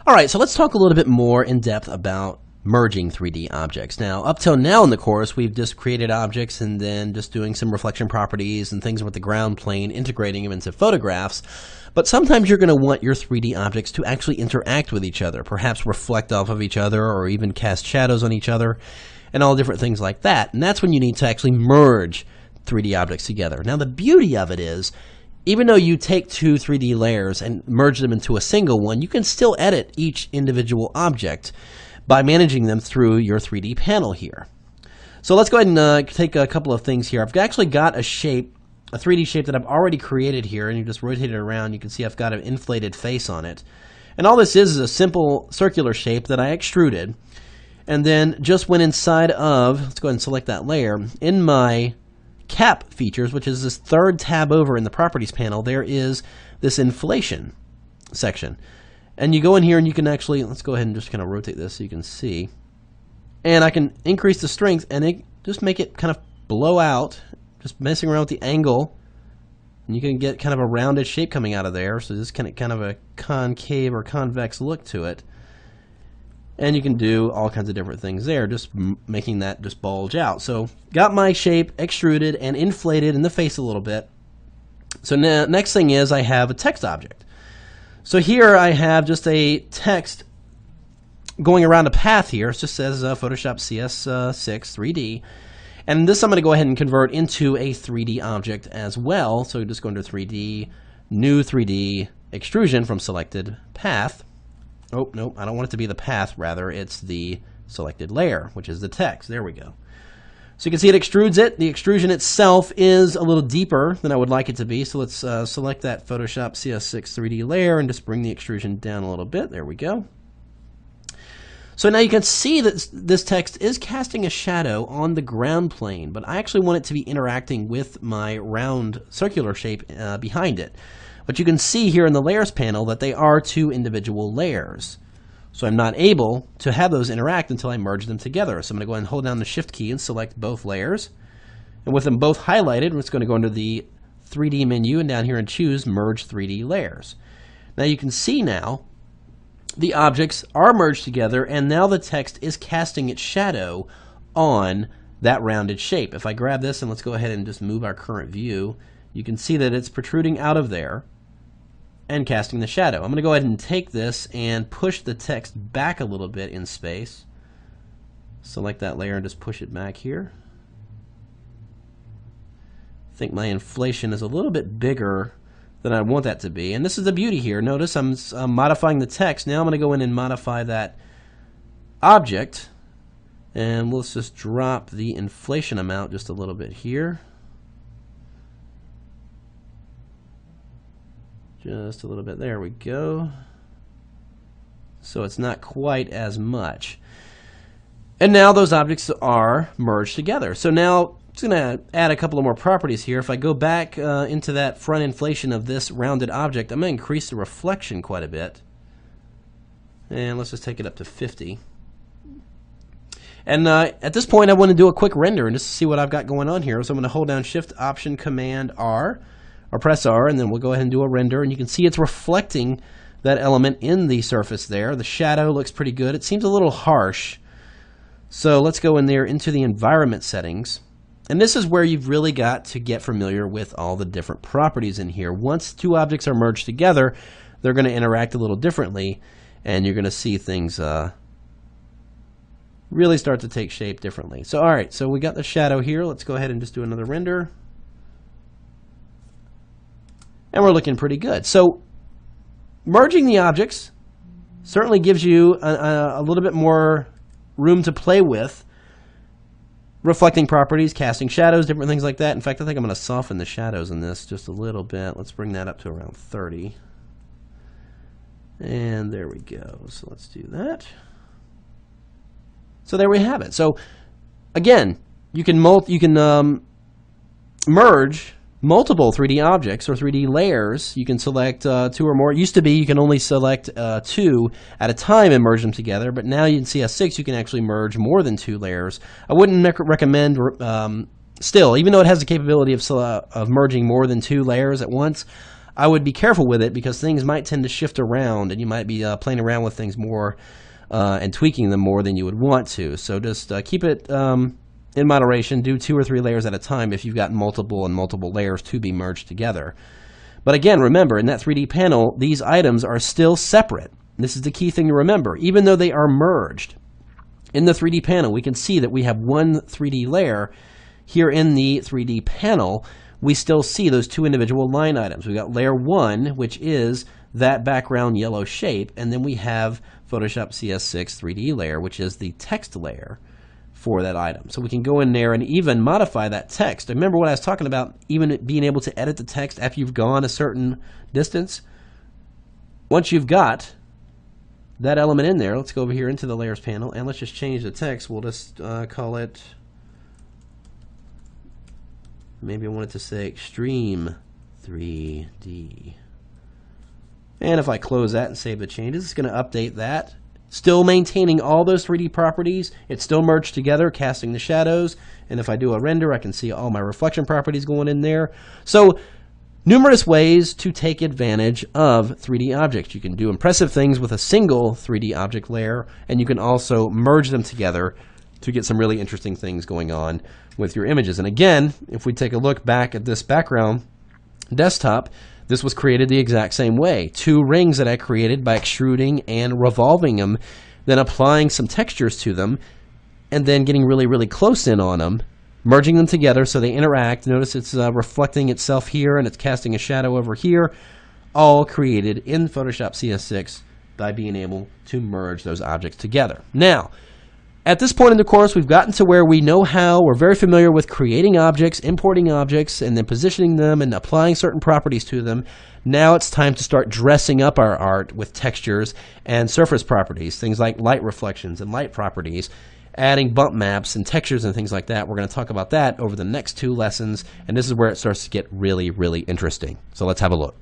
Alright, so let's talk a little bit more in depth about merging 3D objects. Now, up till now in the course, we've just created objects and then just doing some reflection properties and things with the ground plane, integrating them into photographs. But sometimes you're going to want your 3D objects to actually interact with each other, perhaps reflect off of each other or even cast shadows on each other and all different things like that. And that's when you need to actually merge 3D objects together. Now, the beauty of it is, even though you take two 3D layers and merge them into a single one, you can still edit each individual object by managing them through your 3D panel here. So let's go ahead and take a couple of things here. I've actually got a shape, a 3D shape that I've already created here, and you just rotate it around. You can see I've got an inflated face on it. And all this is a simple circular shape that I extruded. And then just went inside of, let's go ahead and select that layer, in my cap features, which is this third tab over in the properties panel, there is this inflation section. And you go in here and you can actually, let's go ahead and just kind of rotate this so you can see. And I can increase the strength and just make it kind of blow out, just messing around with the angle. And you can get kind of a rounded shape coming out of there. So this kind of a concave or convex look to it. And you can do all kinds of different things there, just making that just bulge out. So got my shape extruded and inflated in the face a little bit. So now, next thing is I have a text object. So here I have just a text going around a path here. It just says Photoshop CS6 3D. And this I'm going to go ahead and convert into a 3D object as well. So just go into 3D, new 3D extrusion from selected path. Oh, no, I don't want it to be the path, rather it's the selected layer, which is the text. There we go. So you can see it extrudes it. The extrusion itself is a little deeper than I would like it to be. So let's select that Photoshop CS6 3D layer and just bring the extrusion down a little bit. There we go. So now you can see that this text is casting a shadow on the ground plane, but I actually want it to be interacting with my round circular shape behind it. But you can see here in the layers panel that they are two individual layers. So I'm not able to have those interact until I merge them together. So I'm going to go ahead and hold down the Shift key and select both layers. And with them both highlighted, I'm just going to go into the 3D menu and down here and choose Merge 3D Layers. Now you can see now the objects are merged together, and now the text is casting its shadow on that rounded shape. If I grab this and let's go ahead and just move our current view, you can see that it's protruding out of there and casting the shadow. I'm going to go ahead and take this and push the text back a little bit in space. Select that layer and just push it back here. I think my inflation is a little bit bigger than I want that to be. And this is the beauty here. Notice I'm modifying the text. Now I'm going to go in and modify that object. And let's just drop the inflation amount just a little bit here. Just a little bit. There we go. So it's not quite as much. And now those objects are merged together. So now I'm just going to add a couple of more properties here. If I go back into that front inflation of this rounded object, I'm going to increase the reflection quite a bit. And let's just take it up to 50. And at this point, I want to do a quick render and just see what I've got going on here. So I'm going to hold down Shift, Option, Command, R. Or press R, and then we'll go ahead and do a render, and you can see it's reflecting that element in the surface there. The shadow looks pretty good. It seems a little harsh. So let's go in there into the environment settings. And this is where you've really got to get familiar with all the different properties in here. Once two objects are merged together, they're going to interact a little differently, and you're going to see things really start to take shape differently. So, all right, so we got the shadow here. Let's go ahead and just do another render. And we're looking pretty good. So merging the objects certainly gives you a little bit more room to play with. Reflecting properties, casting shadows, different things like that. In fact, I think I'm going to soften the shadows in this just a little bit. Let's bring that up to around 30. And there we go. So let's do that. So there we have it. So again, you can merge multiple 3D objects or 3D layers. You can select two or more. It used to be you can only select two at a time and merge them together, but now in CS6 you can actually merge more than two layers. I wouldn't recommend, still, even though it has the capability of merging more than two layers at once, I would be careful with it because things might tend to shift around and you might be playing around with things more and tweaking them more than you would want to. So just keep it in moderation. Do 2 or 3 layers at a time if you've got multiple layers to be merged together. But again, remember, in that 3D panel, these items are still separate. This is the key thing to remember. Even though they are merged in the 3D panel, we can see that we have one 3D layer. Here in the 3D panel, we still see those 2 individual line items. We've got layer 1, which is that background yellow shape, and then we have Photoshop CS6 3D layer, which is the text layer for that item. So we can go in there and even modify that text. Remember what I was talking about, even being able to edit the text after you've gone a certain distance? Once you've got that element in there, let's go over here into the layers panel and let's just change the text. We'll just call it, maybe I want it to say Extreme 3D. And if I close that and save the changes, it's going to update that. Still maintaining all those 3D properties. It's still merged together, casting the shadows. And if I do a render, I can see all my reflection properties going in there. So numerous ways to take advantage of 3D objects. You can do impressive things with a single 3D object layer, and you can also merge them together to get some really interesting things going on with your images. And again, if we take a look back at this background desktop, this was created the exact same way. 2 rings that I created by extruding and revolving them, then applying some textures to them, and then getting really, really close in on them, merging them together so they interact. Notice it's reflecting itself here and it's casting a shadow over here, all created in Photoshop CS6 by being able to merge those objects together. Now, at this point in the course, we've gotten to where we know how, we're very familiar with creating objects, importing objects, and then positioning them and applying certain properties to them. Now it's time to start dressing up our art with textures and surface properties, things like light reflections and light properties, adding bump maps and textures and things like that. We're going to talk about that over the next 2 lessons, and this is where it starts to get really, really interesting. So let's have a look.